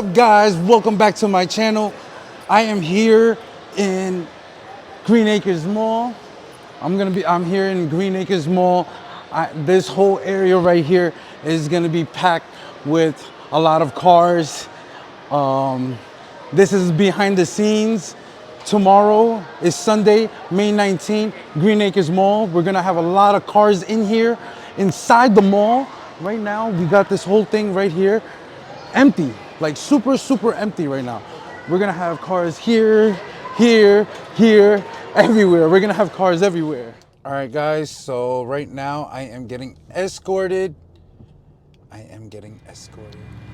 up, guys? Welcome back to my channel. I am here in Green Acres Mall. I'm here in Green Acres Mall. This whole area right here is gonna be packed with a lot of cars. This is behind the scenes. Tomorrow is Sunday, May 19th, Green Acres Mall. We're gonna have a lot of cars in here, inside the mall. Right now, we got this whole thing right here, empty, like super empty right now. We're gonna have cars here, everywhere. We're gonna have cars everywhere. All right, guys, so right now I am getting escorted.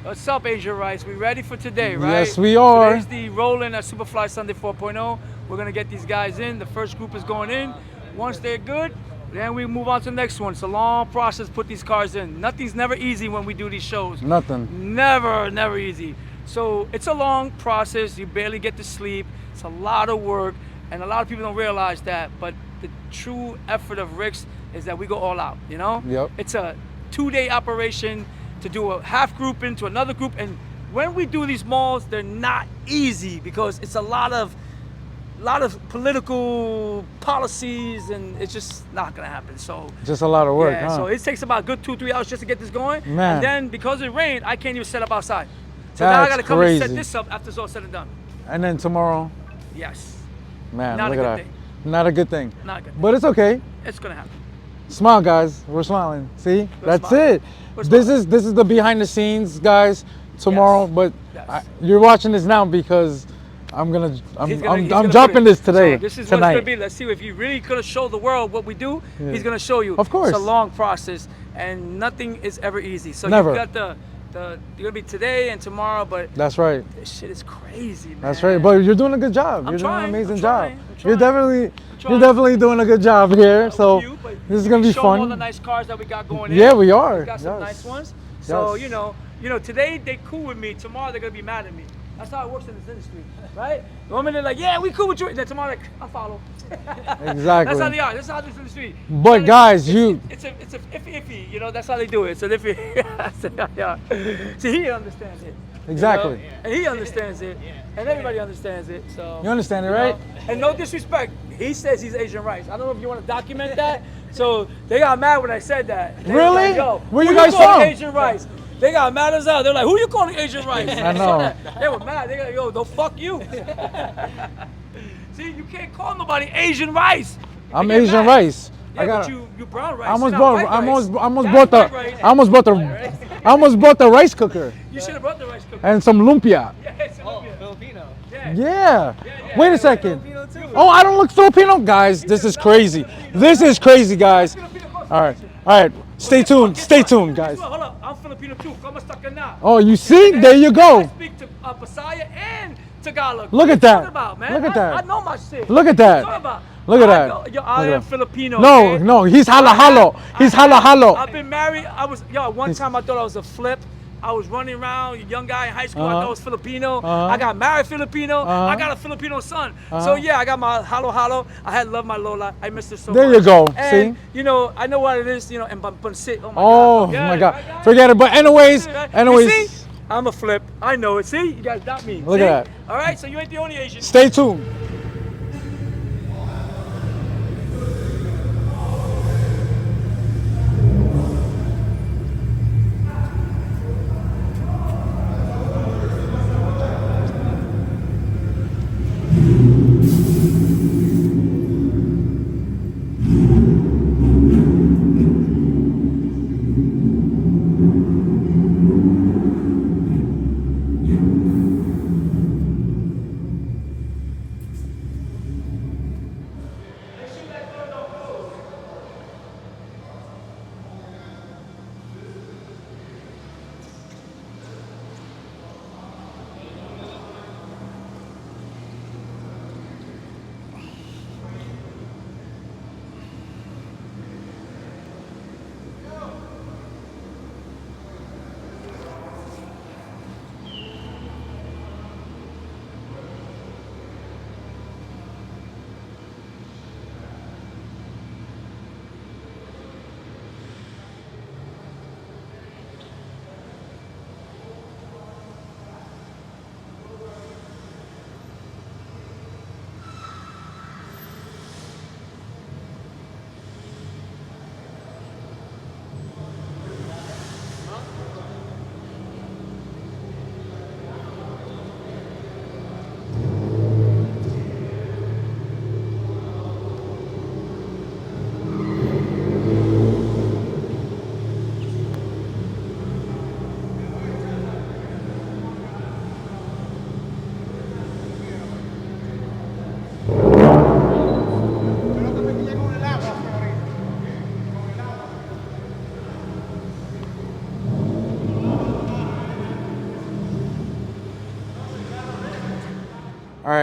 What's up, Asian Rice? We ready for today, right? Yes, we are. Today's the roll-in at Superfly Sunday 4.0. We're gonna get these guys in. The first group is going in. Once they're good, then we move on to the next one. It's a long process to put these cars in. Nothing's never easy when we do these shows. Nothing. Never easy. So it's a long process. You barely get to sleep. It's a lot of work, and a lot of people don't realize that. But the true effort of Rick's is that we go all out, you know? Yep. It's a 2-day operation to do a half group into another group. And when we do these malls, they're not easy because it's a lot of political policies, and it's just not gonna happen. So Just a lot of work, yeah, huh? so it takes about a good 2-3 hours just to get this going. Man. And then because it rained, I can't even set up outside. So now I That's gotta come and set crazy. this up after it's all said and done. And then tomorrow, Yes, man, Not a look at good that. thing. Not a good thing. not good. But it's okay. It's gonna happen. Smile, guys. We're smiling. See, that's smiling. it. We're This is the behind the scenes, guys. Tomorrow, Yes. but Yes. you're watching this now because I'm He's gonna dropping put it. this today. So this is what it's tonight. gonna be. Let's see if he really gonna show the world what we do. Yeah. He's gonna show you. Of course. It's a long process, and nothing is ever easy. So Never. you've got the you're gonna be today and tomorrow, but That's right. this shit is crazy, man. That's right. But you're doing a good job. I'm You're trying, doing an amazing I'm job. trying, I'm You're trying. you're definitely doing a good job here. So You, but this is you gonna can be show 'em all the fun. nice cars that we got going in. Yeah, we are. We got some Yes. nice ones. So Yes. you know, today they cool with me. Tomorrow they're gonna be mad at me. That's how it works in this industry, right? One minute they're like, yeah, we cool with you. And then tomorrow like, I'll follow. Exactly. That's how they are. That's how this industry. But guys, it's a iffy. You know, that's how they do it. It's an iffy. Yeah. See, he understands it. Exactly. You know? And he understands it. And everybody understands it. So You understand it, you know? right? And no disrespect, he says he's Asian rice. I don't know if you want to document that. So they got mad when I said that. They was Really? like, yo, Where who you guys calling from? Asian rice. They got mad as hell. They're like, who you calling Asian rice? I know. They were mad. They got, yo, don't fuck you. See, you can't call nobody Asian rice. I'm They get Asian mad. rice. Yeah, I got. but you brown rice. I almost You're not bought. white I almost. rice. I almost That's bought the. white rice. I almost bought the. I almost bought the rice cooker You should have brought the rice cooker. and some lumpia. Yeah, it's Filipino. yeah. Yeah. Wait a second. Filipino too. Oh, I don't look Filipino, guys. This is crazy. This is crazy, guys. All right. All right. Stay tuned. Stay tuned, guys. Hold up, I'm Filipino too. Kamusta na? Oh, you see? There you I go. speak to Pasaya and Tagalog. Look What at you that. talking about, man? Look at that. I know my shit. Look at What that. you talking about? Look at I that. know- Yo, Look I at am that. Filipino. No, okay? no. He's hala halo. He's hala halo. I've been married. One time I thought I was a flip. I was running around, a young guy in high school. I thought I was Filipino. I got married Filipino. I got a Filipino son. So yeah, I got my halo halo. I had love my Lola. I missed her so There much. you go. And, See? you know, I know what it is. You know, and pansit. Oh my Oh God. my Forget it. God. I got it. Forget it. But anyways, You see? anyways. I'm a flip. I know it. See? You guys got me. Look See? at that. All right, so you ain't the only Asian. Stay tuned.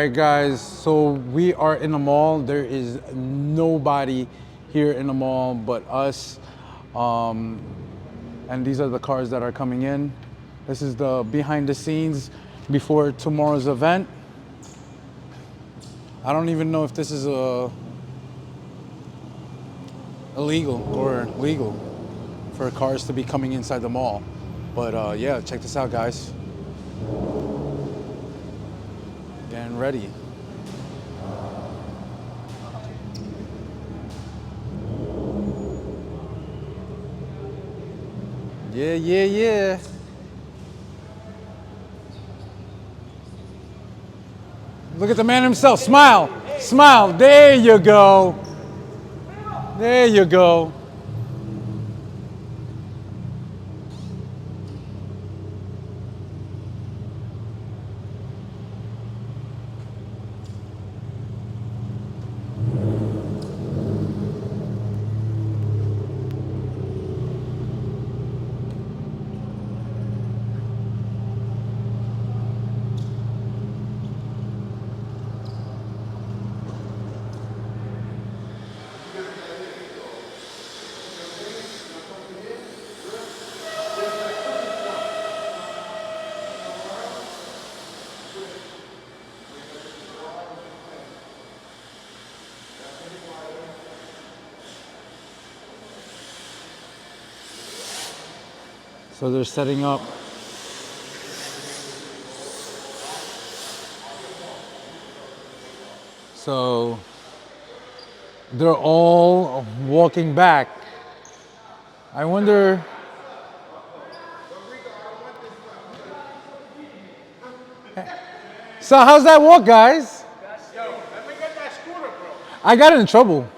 right, guys. So we are in the mall. There is nobody here in the mall but us. And these are the cars that are coming in. This is the behind the scenes before tomorrow's event. I don't even know if this is illegal or legal for cars to be coming inside the mall. But yeah, check this out, guys. Getting ready. Yeah, yeah, yeah. Look at the man himself. Smile. Smile. There you go. There you go. So they're setting up. So they're all walking back. I wonder. So how's that walk, guys? Yo, let me get that scooter, bro. I got in trouble.